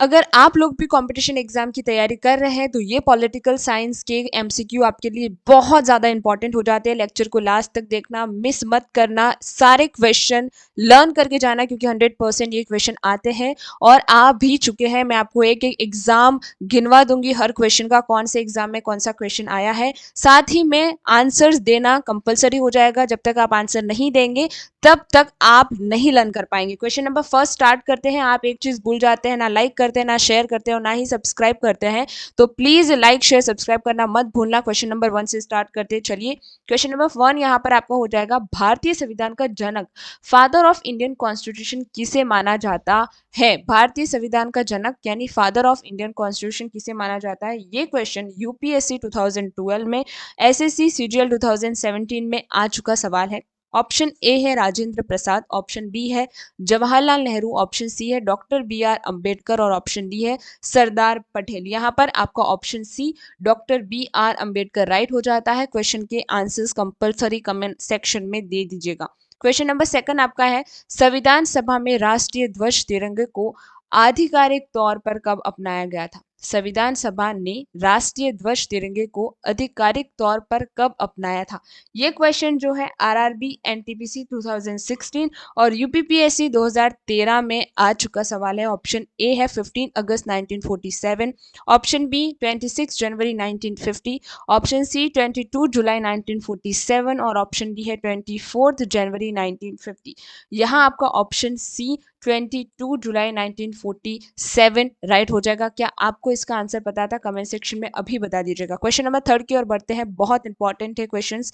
अगर आप लोग भी कंपटीशन एग्जाम की तैयारी कर रहे हैं तो ये पॉलिटिकल साइंस के एमसीक्यू आपके लिए बहुत ज़्यादा इंपॉर्टेंट हो जाते हैं। लेक्चर को लास्ट तक देखना, मिस मत करना, सारे क्वेश्चन लर्न करके जाना, क्योंकि 100% ये क्वेश्चन आते हैं और आ भी चुके हैं। मैं आपको एक एक एग्जाम गिनवा दूंगी हर क्वेश्चन का, कौन से एग्जाम में कौन सा क्वेश्चन आया है। साथ ही में आंसर्स देना कंपलसरी हो जाएगा। जब तक आप आंसर नहीं देंगे तब तक आप नहीं लर्न कर पाएंगे। क्वेश्चन नंबर फर्स्ट स्टार्ट करते हैं। आप एक चीज भूल जाते हैं, ना लाइक करते हैं, ना शेयर करते हैं और ना ही सब्सक्राइब करते हैं, तो प्लीज लाइक शेयर सब्सक्राइब करना मत भूलना। क्वेश्चन नंबर 1 से स्टार्ट करते हैं। चलिए, क्वेश्चन नंबर 1 यहाँ पर आपका हो जाएगा, भारतीय संविधान का जनक, फादर ऑफ इंडियन कॉन्स्टिट्यूशन किसे माना जाता है? भारतीय संविधान का जनक यानी फादर ऑफ इंडियन कॉन्स्टिट्यूशन किसे माना जाता है? ये क्वेश्चन यूपीएससी 2012 में, एसएससी सीजीएल 2017 में आ चुका सवाल है। ऑप्शन ए है राजेंद्र प्रसाद, ऑप्शन बी है जवाहरलाल नेहरू, ऑप्शन सी है डॉक्टर बी आर अंबेडकर और ऑप्शन डी है सरदार पटेल। यहाँ पर आपका option C doctor B R Ambedkar right हो जाता है। क्वेश्चन के आंसर्स कंपलसरी कमेंट सेक्शन में दे दीजिएगा। क्वेश्चन नंबर 2 आपका है, संविधान सभा में राष्ट्रीय ध्वज तिरंगे को आधिकारिक तौर पर कब अपनाया गया था? संविधान सभा ने राष्ट्रीय ध्वज तिरंगे को आधिकारिक तौर पर कब अपनाया था? ये क्वेश्चन जो है आरआरबी एनटीपीसी 2016 और यूपीपीएससी 2013 में आ चुका सवाल है। ऑप्शन ए है 15 अगस्त 1947, ऑप्शन बी 26 जनवरी 1950, ऑप्शन सी 22 जुलाई 1947 और ऑप्शन डी है 24 जनवरी 1950। यहाँ आपका ऑप्शन सी 22 जुलाई 1947 राइट हो जाएगा। क्या आपको इसका आंसर पता था? कमेंट सेक्शन में अभी बता दीजिएगा। क्वेश्चन नंबर 3 की ओर बढ़ते हैं, बहुत इंपॉर्टेंट है क्वेश्चंस।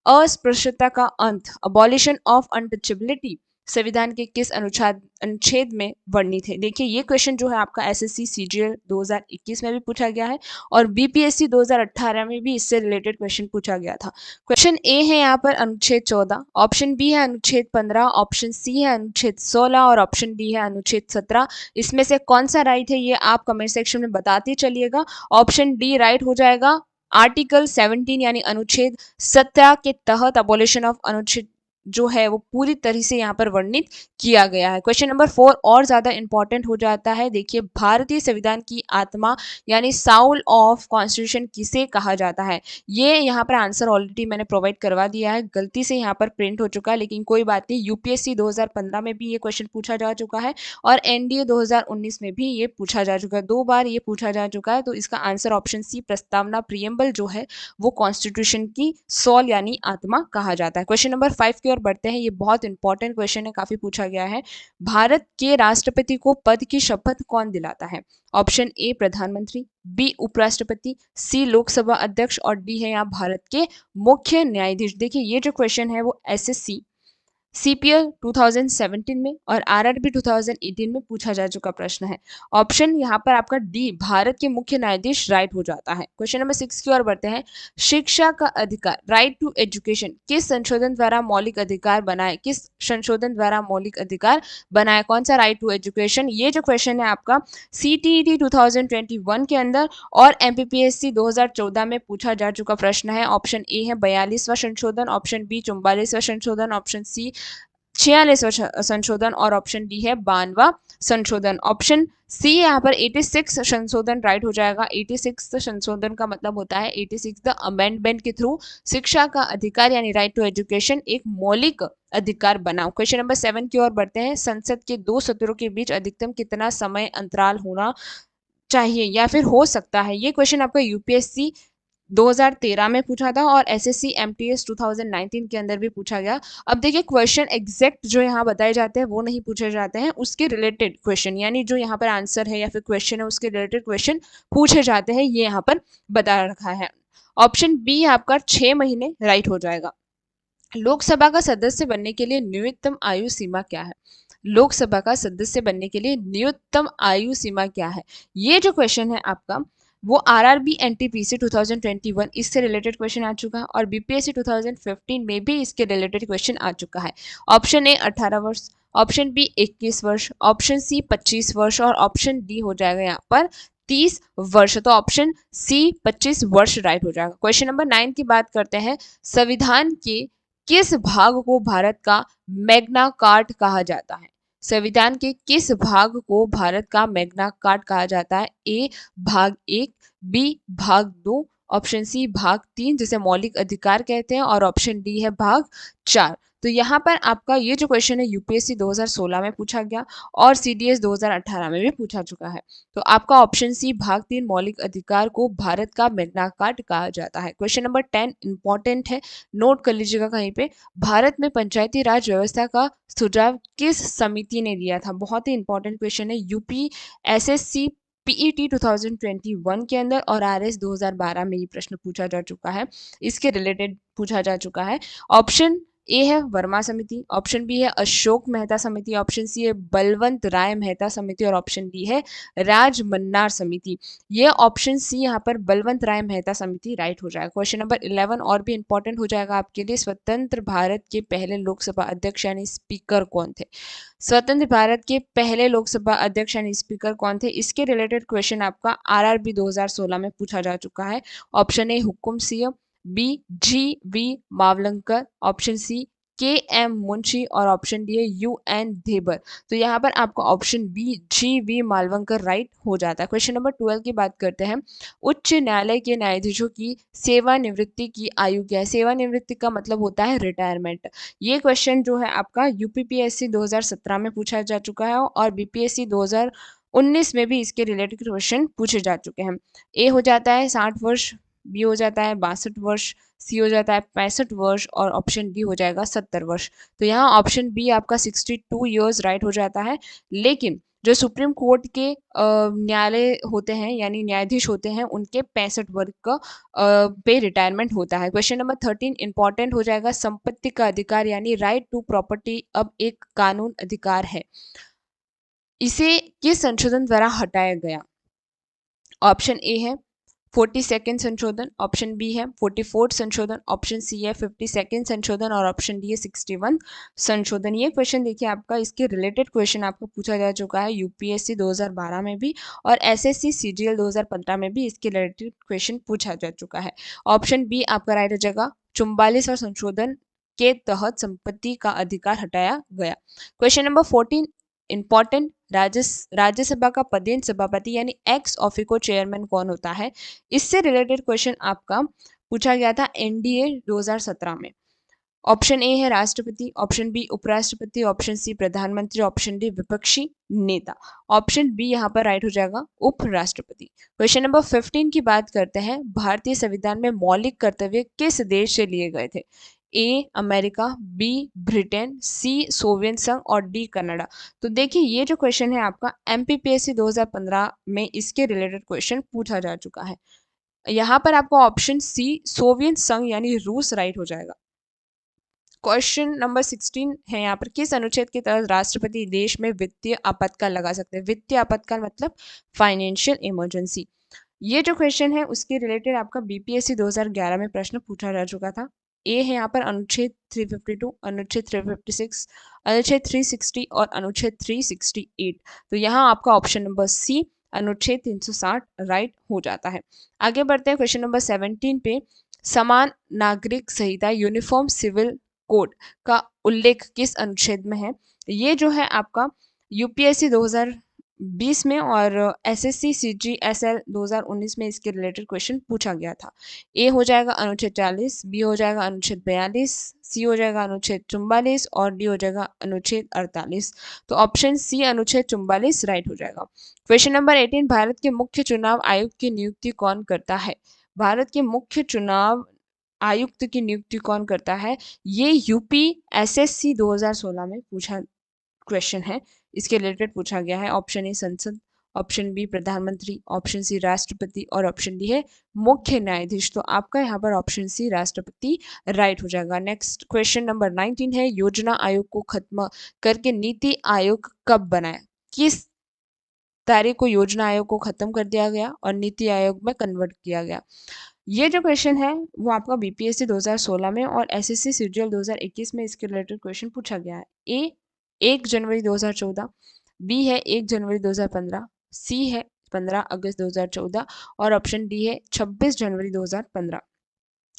अस्पृश्यता का अंत, अबॉलिशन ऑफ अनटचेबिलिटी, संविधान के किस अनुच्छेद में वर्णित है? देखिए, ये क्वेश्चन जो है आपका एसएससी सीजीएल 2021 में भी पूछा गया है और बीपीएससी 2018 में भी इससे रिलेटेड क्वेश्चन पूछा गया था। क्वेश्चन ए है यहाँ पर अनुच्छेद 14, ऑप्शन बी है अनुच्छेद 15, ऑप्शन सी है अनुच्छेद 16 और ऑप्शन डी है अनुच्छेद 17। इसमें से कौन सा राइट है ये आप कमेंट सेक्शन में बताते चलिएगा। ऑप्शन डी राइट हो जाएगा। आर्टिकल 17 यानी अनुच्छेद 17 के तहत अबॉलिशन ऑफ अनुच्छेद जो है वो पूरी तरह से यहाँ पर वर्णित किया गया है। क्वेश्चन नंबर 4 और ज्यादा इंपॉर्टेंट हो जाता है। देखिए, भारतीय संविधान की आत्मा यानी साउल ऑफ कॉन्स्टिट्यूशन किसे कहा जाता है? ये यहाँ पर आंसर ऑलरेडी मैंने प्रोवाइड करवा दिया है, गलती से यहाँ पर प्रिंट हो चुका है, लेकिन कोई बात नहीं। यूपीएससी 2015 में भी ये क्वेश्चन पूछा जा चुका है और एनडीए 2019 में भी ये पूछा जा चुका है, 2 बार ये पूछा जा चुका है। तो इसका आंसर ऑप्शन सी प्रस्तावना प्रियम्बल जो है वो कॉन्स्टिट्यूशन की सोल यानी आत्मा कहा जाता है। क्वेश्चन नंबर 5 की ओर बढ़ते हैं। ये बहुत इंपॉर्टेंट क्वेश्चन है, काफी पूछा गया है। भारत के राष्ट्रपति को पद की शपथ कौन दिलाता है? ऑप्शन ए प्रधानमंत्री, बी उपराष्ट्रपति, सी लोकसभा अध्यक्ष और डी है यहाँ भारत के मुख्य न्यायाधीश। देखिए, ये जो क्वेश्चन है वो एसएससी सीपीएल 2017 में और आरआरबी 2018 में पूछा जा चुका प्रश्न है। ऑप्शन यहाँ पर आपका डी भारत के मुख्य न्यायाधीश राइट हो जाता है। क्वेश्चन नंबर 6 की ओर बढ़ते हैं। शिक्षा का अधिकार, राइट टू एजुकेशन, किस संशोधन द्वारा मौलिक अधिकार बनाए? किस संशोधन द्वारा मौलिक अधिकार बनाए? कौन सा राइट टू एजुकेशन? ये जो क्वेश्चन है आपका सीटीईटी 2021 के अंदर और एमपीपीएससी 2014 में पूछा जा चुका प्रश्न है। ऑप्शन ए है 42वां संशोधन, ऑप्शन बी 44वां संशोधन, ऑप्शन सी 46वां संशोधन और ऑप्शन डी है 52वां संशोधन। ऑप्शन सी यहाँ पर 86 संशोधन राइट हो जाएगा। 86 संशोधन का मतलब होता है 86 द अमेंडमेंट के थ्रू शिक्षा का अधिकार यानी राइट टू एजुकेशन एक मौलिक अधिकार बनाओ। क्वेश्चन नंबर 7 की ओर बढ़ते हैं। संसद के 2 सत्रों के बीच अधिकतम कितना समय अंतराल होना चाहिए या फिर हो सकता है? ये क्वेश्चन आपका यूपीएससी 2013 में पूछा था और एसएससी एमटीएस 2019 के अंदर भी पूछा गया। अब देखिए, क्वेश्चन एग्जैक्ट जो यहाँ बताए जाते हैं वो नहीं पूछे जाते हैं, उसके रिलेटेड क्वेश्चन यानी जो यहाँ पर आंसर है या फिर क्वेश्चन है उसके रिलेटेड क्वेश्चन पूछे जाते हैं, ये यहाँ पर बता रखा है। ऑप्शन बी आपका 6 महीने राइट हो जाएगा। लोकसभा का सदस्य बनने के लिए न्यूनतम आयु सीमा क्या है? लोकसभा का सदस्य बनने के लिए न्यूनतम आयु सीमा क्या है? ये जो क्वेश्चन है आपका वो आरआरबी एनटीपीसी 2021 इससे रिलेटेड क्वेश्चन आ चुका है और बीपीएससी 2015 में भी इसके रिलेटेड क्वेश्चन आ चुका है। ऑप्शन ए 18 वर्ष, ऑप्शन बी 21 वर्ष, ऑप्शन सी 25 वर्ष और ऑप्शन डी हो जाएगा यहाँ पर 30 वर्ष। तो ऑप्शन सी 25 वर्ष राइट हो जाएगा। क्वेश्चन नंबर 9 की बात करते हैं। संविधान के किस भाग को भारत का मैग्ना कार्टा कहा जाता है? संविधान के किस भाग को भारत का मैग्ना कार्टा कहा जाता है? ए भाग 1, बी भाग 2, ऑप्शन सी भाग 3 जिसे मौलिक अधिकार कहते हैं और ऑप्शन डी है भाग 4। तो यहाँ पर आपका ये जो क्वेश्चन है यूपीएससी 2016 में पूछा गया और सीडीएस 2018 में भी पूछा चुका है। तो आपका ऑप्शन सी भाग 3 मौलिक अधिकार को भारत का मैग्ना कार्टा कहा जाता है। क्वेश्चन नंबर 10 इंपॉर्टेंट है, नोट कर लीजिएगा कहीं पे। भारत में पंचायती राज व्यवस्था का सुझाव किस समिति ने दिया था? बहुत ही इंपॉर्टेंट क्वेश्चन है, यूपी एसएससी पीईटी 2021 के अंदर और आरएस 2012 में ये प्रश्न पूछा जा चुका है, इसके रिलेटेड पूछा जा चुका है। ऑप्शन ए है वर्मा समिति, ऑप्शन बी है अशोक मेहता समिति, ऑप्शन सी है बलवंत राय मेहता समिति और ऑप्शन डी है राज मन्नार समिति। ये ऑप्शन सी यहाँ पर बलवंत राय मेहता समिति राइट हो जाएगा। क्वेश्चन नंबर 11 और भी इंपॉर्टेंट हो जाएगा आपके लिए, स्वतंत्र भारत के पहले लोकसभा अध्यक्ष यानी स्पीकर कौन थे? स्वतंत्र भारत के पहले लोकसभा अध्यक्ष यानी स्पीकर कौन थे? इसके रिलेटेड क्वेश्चन आपका आरआरबी 2016 में पूछा जा चुका है। Option A Hukum Singh, B G V Mavalankar, option C K M Munshi और ऑप्शन डी है UN धेबर। तो यहाँ पर आपका option B G V Mavalankar right हो जाता है। क्वेश्चन नंबर 12 की बात करते हैं, उच्च न्यायालय के न्यायाधीशों की सेवानिवृत्ति की आयु क्या है? सेवानिवृत्ति का मतलब होता है रिटायरमेंट। ये क्वेश्चन जो है आपका यूपीपीएससी 2017 में पूछा जा चुका है और बीपीएससी 2019 में भी इसके रिलेटेड क्वेश्चन पूछे जा चुके हैं। ए हो जाता है 60 वर्ष, बी हो जाता है 62 वर्ष, सी हो जाता है 65 वर्ष और ऑप्शन डी हो जाएगा 70 वर्ष। तो यहाँ ऑप्शन बी आपका 62 ईयर्स राइट हो जाता है। लेकिन जो सुप्रीम कोर्ट के न्यायालय होते हैं यानी न्यायाधीश होते हैं उनके 65 वर्ष का पे रिटायरमेंट होता है। क्वेश्चन नंबर 13 इंपॉर्टेंट हो जाएगा, संपत्ति का अधिकार यानी राइट टू प्रॉपर्टी अब एक कानून अधिकार है, इसे किस संशोधन द्वारा हटाया गया? ऑप्शन ए है 42nd संशोधन, ऑप्शन बी है 44th संशोधन, ऑप्शन सी है 52nd संशोधन और ऑप्शन डी है 61 संशोधन। ये क्वेश्चन देखिए आपका, इसके रिलेटेड क्वेश्चन आपको पूछा जा चुका है यूपीएससी 2012 में भी और एसएससी सीजीएल 2015 में भी इसके रिलेटेड क्वेश्चन पूछा जा चुका है। ऑप्शन बी आपका राइट हो जाएगा, 44वां संशोधन के तहत संपत्ति का अधिकार हटाया गया। क्वेश्चन नंबर 14 इंपॉर्टेंट, राज्यसभा का पदेन सभापति यानी एक्स ऑफिको चेयरमैन कौन होता है? इससे रिलेटेड क्वेश्चन आपका पूछा गया था एनडीए 2017 में। ऑप्शन ए है राष्ट्रपति, ऑप्शन बी उपराष्ट्रपति, ऑप्शन सी प्रधानमंत्री, ऑप्शन डी विपक्षी नेता। ऑप्शन बी यहाँ पर राइट हो जाएगा उपराष्ट्रपति। क्वेश्चन नंबर 15 की बात करते हैं, भारतीय संविधान में मौलिक कर्तव्य किस देश से लिए गए थे? A America, B Britain, C Soviet संघ और डी कनाडा। तो देखिए ये जो क्वेश्चन है आपका एमपीपीएससी 2015 में इसके रिलेटेड क्वेश्चन पूछा जा चुका है। यहाँ पर आपको ऑप्शन सी सोवियत संघ यानी रूस राइट हो जाएगा। क्वेश्चन नंबर 16 है यहाँ पर, किस अनुच्छेद के तहत राष्ट्रपति देश में वित्तीय आपातकाल लगा सकते हैं? वित्तीय आपातकाल मतलब फाइनेंशियल इमरजेंसी। ये जो क्वेश्चन है उसके रिलेटेड आपका बीपीएससी 2011 में प्रश्न पूछा जा चुका था। ए है यहाँ पर अनुच्छेद 352, अनुच्छेद 356, अनुच्छेद 360 और अनुच्छेद 368। तो यहाँ आपका ऑप्शन नंबर सी अनुच्छेद 360 राइट हो जाता है। आगे बढ़ते हैं क्वेश्चन नंबर 17 पे, समान नागरिक संहिता यूनिफॉर्म सिविल कोड का उल्लेख किस अनुच्छेद में है? ये जो है आपका यूपीएससी 2020 में और एसएससी सीजीएसएल 2019 में इसके रिलेटेड क्वेश्चन पूछा गया था। ए हो जाएगा अनुच्छेद 40, बी हो जाएगा अनुच्छेद 42, सी हो जाएगा अनुच्छेद 44 और डी हो जाएगा अनुच्छेद 48। तो ऑप्शन सी अनुच्छेद 44 राइट हो जाएगा। क्वेश्चन नंबर 18, भारत के मुख्य चुनाव आयुक्त की नियुक्ति कौन करता है? भारत के मुख्य चुनाव आयुक्त की नियुक्ति कौन करता है? ये यूपी एसएससी 2016 में पूछा क्वेश्चन है, इसके रिलेटेड पूछा गया है। ऑप्शन ए संसद, ऑप्शन बी प्रधानमंत्री, ऑप्शन सी राष्ट्रपति और ऑप्शन डी है मुख्य न्यायाधीश। तो आपका यहाँ पर ऑप्शन सी राष्ट्रपति राइट हो जाएगा। नेक्स्ट क्वेश्चन नंबर 19 है, योजना आयोग को खत्म करके नीति आयोग कब बनाया? किस तारीख को योजना आयोग को खत्म कर दिया गया और नीति आयोग में कन्वर्ट किया गया? ये जो क्वेश्चन है वो आपका बीपीएससी 2016 में और एसएससी सीजीएल 2021 में इसके रिलेटेड क्वेश्चन पूछा गया है। ए 1 जनवरी 2014, बी है 1 जनवरी 2015, सी है 15 अगस्त 2014 और ऑप्शन डी है 26 जनवरी 2015।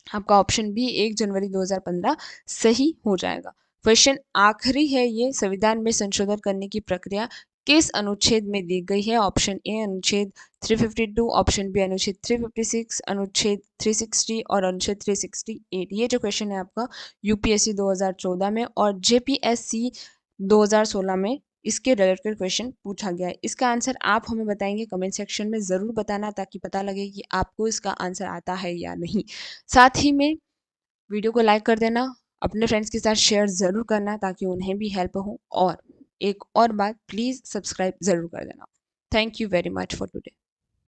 आपका ऑप्शन बी 1 जनवरी 2015 सही हो जाएगा। क्वेश्चन आखिरी है ये, संविधान में संशोधन करने की प्रक्रिया किस अनुच्छेद में दी गई है? ऑप्शन ए अनुच्छेद 352, ऑप्शन बी अनुच्छेद 356, अनुच्छेद 360 और अनुच्छेद 368। ये जो क्वेश्चन है आपका यूपीएससी 2014 में और जेपीएससी 2016 में इसके रिलेटेड क्वेश्चन पूछा गया है। इसका आंसर आप हमें बताएंगे कमेंट सेक्शन में, ज़रूर बताना ताकि पता लगे कि आपको इसका आंसर आता है या नहीं। साथ ही में वीडियो को लाइक कर देना, अपने फ्रेंड्स के साथ शेयर ज़रूर करना ताकि उन्हें भी हेल्प हो, और एक और बात, प्लीज़ सब्सक्राइब ज़रूर कर देना। Thank you very much for today.